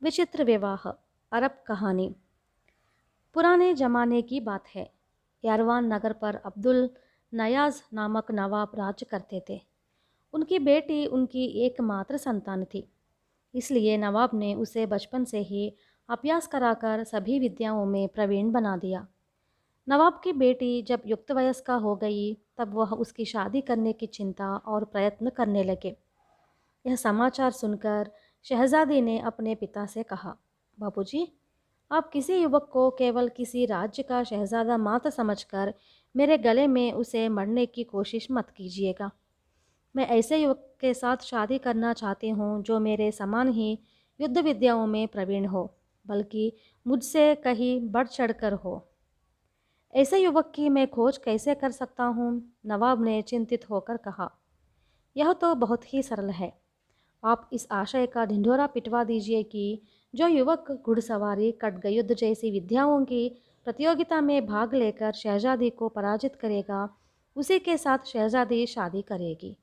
विचित्र विवाह, अरब कहानी। पुराने ज़माने की बात है। यारवान नगर पर अब्दुल नयाज़ नामक नवाब राज्य करते थे। उनकी बेटी उनकी एकमात्र संतान थी, इसलिए नवाब ने उसे बचपन से ही अभ्यास कराकर सभी विद्याओं में प्रवीण बना दिया। नवाब की बेटी जब युक्त वयस्का हो गई, तब वह उसकी शादी करने की चिंता और प्रयत्न करने लगे। यह समाचार सुनकर शहजादी ने अपने पिता से कहा, बाबूजी, आप किसी युवक को केवल किसी राज्य का शहजादा मात्र समझकर मेरे गले में उसे मरने की कोशिश मत कीजिएगा। मैं ऐसे युवक के साथ शादी करना चाहती हूँ जो मेरे समान ही युद्ध विद्याओं में प्रवीण हो, बल्कि मुझसे कहीं बढ़ चढ़कर हो। ऐसे युवक की मैं खोज कैसे कर सकता हूँ? नवाब ने चिंतित होकर कहा। यह तो बहुत ही सरल है। आप इस आशय का ढिंढोरा पिटवा दीजिए कि जो युवक घुड़सवारी, खड्गयुद्ध जैसी विद्याओं की प्रतियोगिता में भाग लेकर शहजादी को पराजित करेगा, उसी के साथ शहजादी शादी करेगी।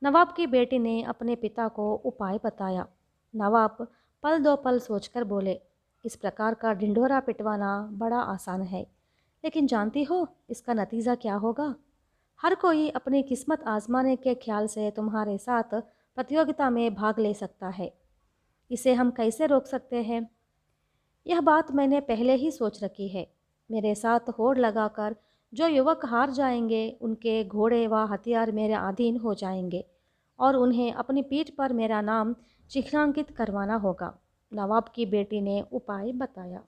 नवाब की बेटी ने अपने पिता को उपाय बताया। नवाब पल दो पल सोचकर बोले, इस प्रकार का ढिंढोरा पिटवाना बड़ा आसान है, लेकिन जानती हो इसका नतीजा क्या होगा? हर कोई अपनी किस्मत आजमाने के ख्याल से तुम्हारे साथ प्रतियोगिता में भाग ले सकता है। इसे हम कैसे रोक सकते हैं? यह बात मैंने पहले ही सोच रखी है। मेरे साथ होड़ लगाकर जो युवक हार जाएंगे, उनके घोड़े व हथियार मेरे अधीन हो जाएंगे और उन्हें अपनी पीठ पर मेरा नाम चिह्नांकित करवाना होगा। नवाब की बेटी ने उपाय बताया।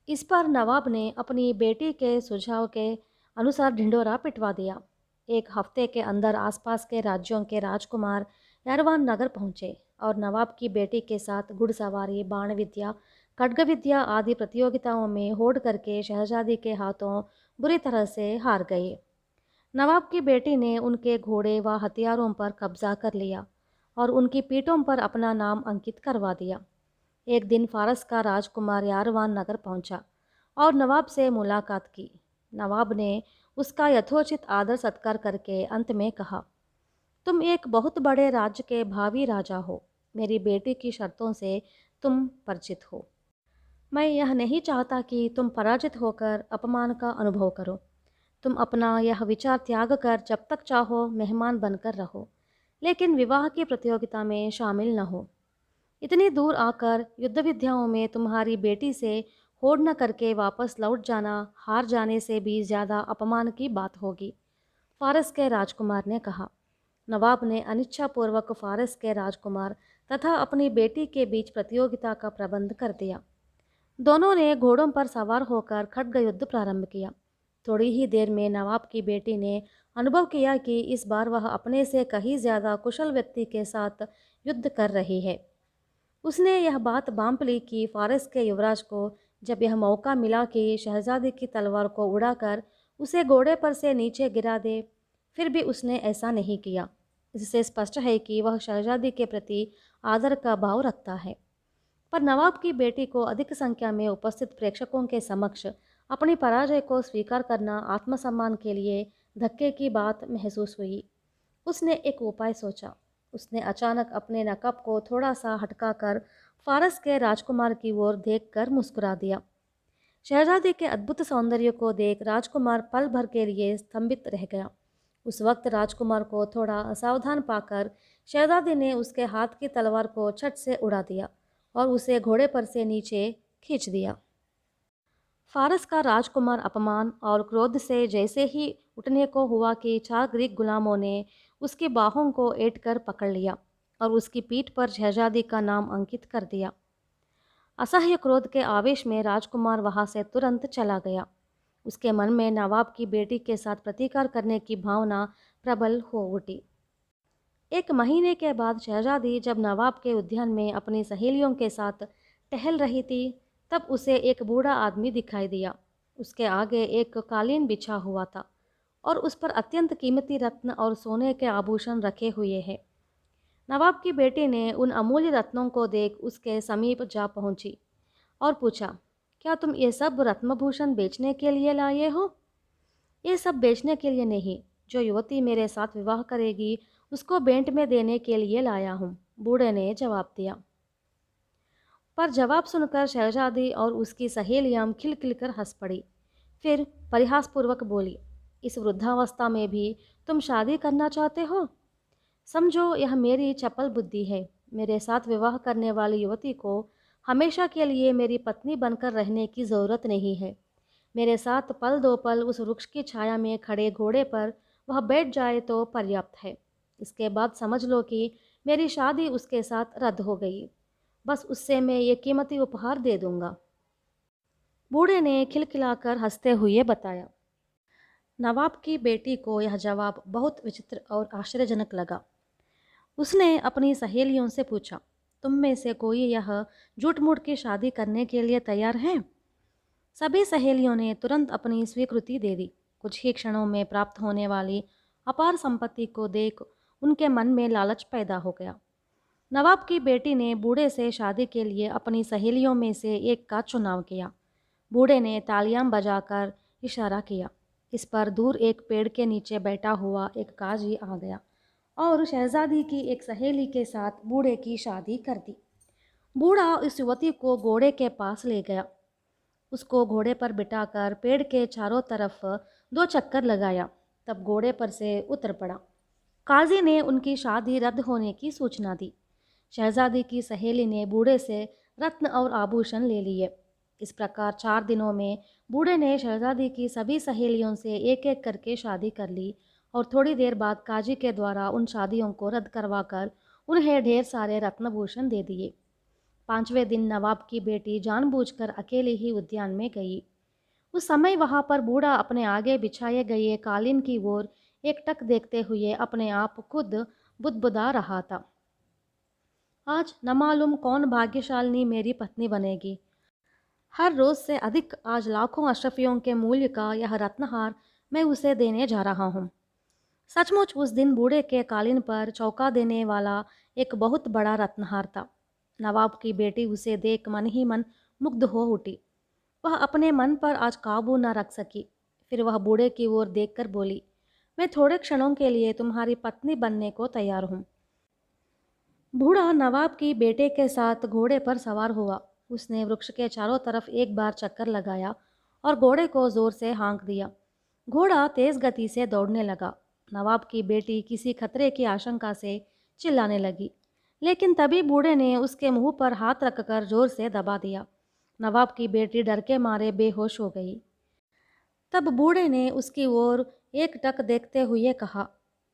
इस पर नवाब ने अपनी बेटी के सुझाव के अनुसार ढिंढोरा पिटवा दिया। एक हफ्ते के अंदर आसपास के राज्यों के राजकुमार नरवान नगर पहुंचे और नवाब की बेटी के साथ घुड़सवारी, बाण विद्या, खड्ग विद्या आदि प्रतियोगिताओं में होड़ करके शहजादी के हाथों बुरी तरह से हार गए। नवाब की बेटी ने उनके घोड़े व हथियारों पर कब्जा कर लिया और उनकी पीठों पर अपना नाम अंकित करवा दिया। एक दिन फारस का राजकुमार यारवान नगर पहुंचा और नवाब से मुलाकात की। नवाब ने उसका यथोचित आदर सत्कार करके अंत में कहा, तुम एक बहुत बड़े राज्य के भावी राजा हो। मेरी बेटी की शर्तों से तुम परिचित हो। मैं यह नहीं चाहता कि तुम पराजित होकर अपमान का अनुभव करो। तुम अपना यह विचार त्याग कर जब तक चाहो मेहमान बनकर रहो, लेकिन विवाह की प्रतियोगिता में शामिल न हो। इतनी दूर आकर युद्ध विद्याओं में तुम्हारी बेटी से होड़ न करके वापस लौट जाना हार जाने से भी ज़्यादा अपमान की बात होगी, फारस के राजकुमार ने कहा। नवाब ने अनिच्छापूर्वक फारस के राजकुमार तथा अपनी बेटी के बीच प्रतियोगिता का प्रबंध कर दिया। दोनों ने घोड़ों पर सवार होकर खड्ग युद्ध प्रारंभ किया। थोड़ी ही देर में नवाब की बेटी ने अनुभव किया कि इस बार वह अपने से कहीं ज़्यादा कुशल व्यक्ति के साथ युद्ध कर रही है। उसने यह बात भांप ली कि फारस के युवराज को जब यह मौका मिला कि शहजादी की तलवार को उड़ाकर उसे घोड़े पर से नीचे गिरा दे, फिर भी उसने ऐसा नहीं किया। इससे स्पष्ट है कि वह शहजादी के प्रति आदर का भाव रखता है। पर नवाब की बेटी को अधिक संख्या में उपस्थित प्रेक्षकों के समक्ष अपनी पराजय को स्वीकार करना आत्मसम्मान के लिए धक्के की बात महसूस हुई। उसने एक उपाय सोचा। उसने अचानक अपने नकाब को थोड़ा सा हटकाकर फारस के राजकुमार की ओर देखकर मुस्कुरा दिया। शहजादी के अद्भुत सौंदर्य को देख राजकुमार पल भर के लिए स्तंभित रह गया। उस वक्त राजकुमार को थोड़ा असावधान पाकर शहजादी ने उसके हाथ की तलवार को छट से उड़ा दिया और उसे घोड़े पर से नीचे खींच दिया। फारस का राजकुमार अपमान और क्रोध से जैसे ही उठने को हुआ कि 4 ग्रीक गुलामों ने उसकी बाहों को ऐंठ कर पकड़ लिया और उसकी पीठ पर शहजादी का नाम अंकित कर दिया। असह्य क्रोध के आवेश में राजकुमार वहां से तुरंत चला गया। उसके मन में नवाब की बेटी के साथ प्रतिकार करने की भावना प्रबल हो उठी। एक महीने के बाद शहजादी जब नवाब के उद्यान में अपनी सहेलियों के साथ टहल रही थी, तब उसे एक बूढ़ा आदमी दिखाई दिया। उसके आगे एक कालीन बिछा हुआ था और उस पर अत्यंत कीमती रत्न और सोने के आभूषण रखे हुए हैं। नवाब की बेटी ने उन अमूल्य रत्नों को देख उसके समीप जा पहुंची और पूछा, क्या तुम ये सब रत्नभूषण बेचने के लिए लाए हो? ये सब बेचने के लिए नहीं, जो युवती मेरे साथ विवाह करेगी उसको भेंट में देने के लिए लाया हूँ, बूढ़े ने जवाब दिया। पर जवाब सुनकर शहजादी और उसकी सहेलियां खिलखिल कर हंस पड़ी। फिर परिहासपूर्वक बोली, इस वृद्धावस्था में भी तुम शादी करना चाहते हो? समझो यह मेरी चपल बुद्धि है। मेरे साथ विवाह करने वाली युवती को हमेशा के लिए मेरी पत्नी बनकर रहने की ज़रूरत नहीं है। मेरे साथ पल दो पल उस वृक्ष की छाया में खड़े घोड़े पर वह बैठ जाए तो पर्याप्त है। इसके बाद समझ लो कि मेरी शादी उसके साथ रद्द हो गई। बस उससे मैं ये कीमती उपहार दे दूंगा। बूढ़े ने खिलखिलाकर हंसते हुए बताया। नवाब की बेटी को यह जवाब बहुत विचित्र और आश्चर्यजनक लगा। उसने अपनी सहेलियों से पूछा, तुम में से कोई यह झूठ मूठ की शादी करने के लिए तैयार है? सभी सहेलियों ने तुरंत अपनी स्वीकृति दे दी। कुछ ही क्षणों में प्राप्त होने वाली अपार संपत्ति को देख उनके मन में लालच पैदा हो गया। नवाब की बेटी ने बूढ़े से शादी के लिए अपनी सहेलियों में से एक का चुनाव किया। बूढ़े ने तालियां बजाकर इशारा किया। इस पर दूर एक पेड़ के नीचे बैठा हुआ एक काजी आ गया और शहजादी की एक सहेली के साथ बूढ़े की शादी कर दी। बूढ़ा इस युवती को घोड़े के पास ले गया। उसको घोड़े पर बिठाकर पेड़ के चारों तरफ 2 चक्कर लगाया, तब घोड़े पर से उतर पड़ा। काजी ने उनकी शादी रद्द होने की सूचना दी। शहजादी की सहेली ने बूढ़े से रत्न और आभूषण ले लिए। इस प्रकार 4 दिनों में बूढ़े ने शहजादी की सभी सहेलियों से एक एक करके शादी कर ली और थोड़ी देर बाद काजी के द्वारा उन शादियों को रद्द करवाकर उन्हें ढेर सारे रत्नभूषण दे दिए। 5वें दिन नवाब की बेटी जानबूझकर अकेली ही उद्यान में गई। उस समय वहां पर बूढ़ा अपने आगे बिछाए गए कालीन की ओर एकटक देखते हुए अपने आप खुद बुदबुदा रहा था। आज न मालूम कौन भाग्यशालिनी मेरी पत्नी बनेगी। हर रोज से अधिक आज लाखों अशरफियों के मूल्य का यह रत्नहार मैं उसे देने जा रहा हूँ। सचमुच उस दिन बूढ़े के कालीन पर चौंका देने वाला एक बहुत बड़ा रत्नहार था। नवाब की बेटी उसे देख मन ही मन मुग्ध हो उठी। वह अपने मन पर आज काबू न रख सकी। फिर वह बूढ़े की ओर देखकर बोली, मैं थोड़े क्षणों के लिए तुम्हारी पत्नी बनने को तैयार हूँ। बूढ़ा नवाब की बेटे के साथ घोड़े पर सवार हुआ। उसने वृक्ष के चारों तरफ एक बार चक्कर लगाया और घोड़े को जोर से हाँक दिया। घोड़ा तेज गति से दौड़ने लगा। नवाब की बेटी किसी खतरे की आशंका से चिल्लाने लगी, लेकिन तभी बूढ़े ने उसके मुंह पर हाथ रखकर जोर से दबा दिया। नवाब की बेटी डर के मारे बेहोश हो गई। तब बूढ़े ने उसकी ओर एकटक देखते हुए कहा,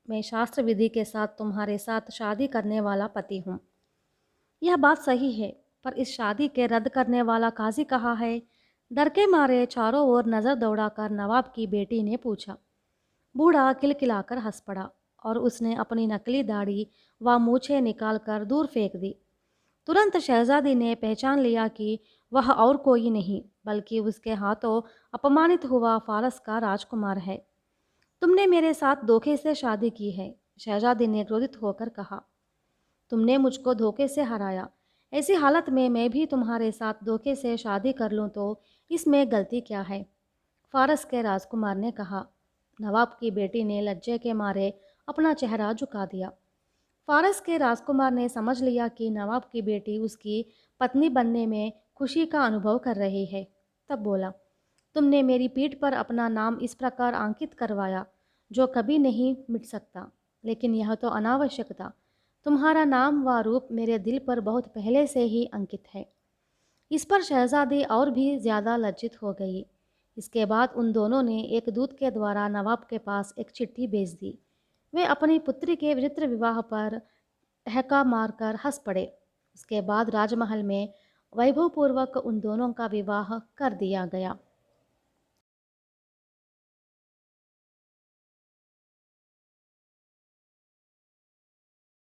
मैं शास्त्र विधि के साथ तुम्हारे साथ शादी करने वाला पति हूँ। यह बात सही है, पर इस शादी के रद्द करने वाला काजी कहाँ है? डर के मारे चारों ओर नज़र दौड़ाकर नवाब की बेटी ने पूछा। बूढ़ा किलकिलाकर हंस पड़ा और उसने अपनी नकली दाढ़ी व मूछें निकालकर दूर फेंक दी। तुरंत शहजादी ने पहचान लिया कि वह और कोई नहीं बल्कि उसके हाथों अपमानित हुआ फारस का राजकुमार है। तुमने मेरे साथ धोखे से शादी की है, शहजादी ने क्रोधित होकर कहा। तुमने मुझको धोखे से हराया। ऐसी हालत में मैं भी तुम्हारे साथ धोखे से शादी कर लूँ तो इसमें गलती क्या है? फारस के राजकुमार ने कहा। नवाब की बेटी ने लज्जे के मारे अपना चेहरा झुका दिया। फारस के राजकुमार ने समझ लिया कि नवाब की बेटी उसकी पत्नी बनने में खुशी का अनुभव कर रही है। तब बोला, तुमने मेरी पीठ पर अपना नाम इस प्रकार अंकित करवाया जो कभी नहीं मिट सकता, लेकिन यह तो अनावश्यक था। तुम्हारा नाम व रूप मेरे दिल पर बहुत पहले से ही अंकित है। इस पर शहजादी और भी ज़्यादा लज्जित हो गई। इसके बाद उन दोनों ने एक दूत के द्वारा नवाब के पास एक चिट्ठी भेज दी। वे अपनी पुत्री के विचित्र विवाह पर ठहका मारकर हंस पड़े। उसके बाद राजमहल में वैभवपूर्वक उन दोनों का विवाह कर दिया गया।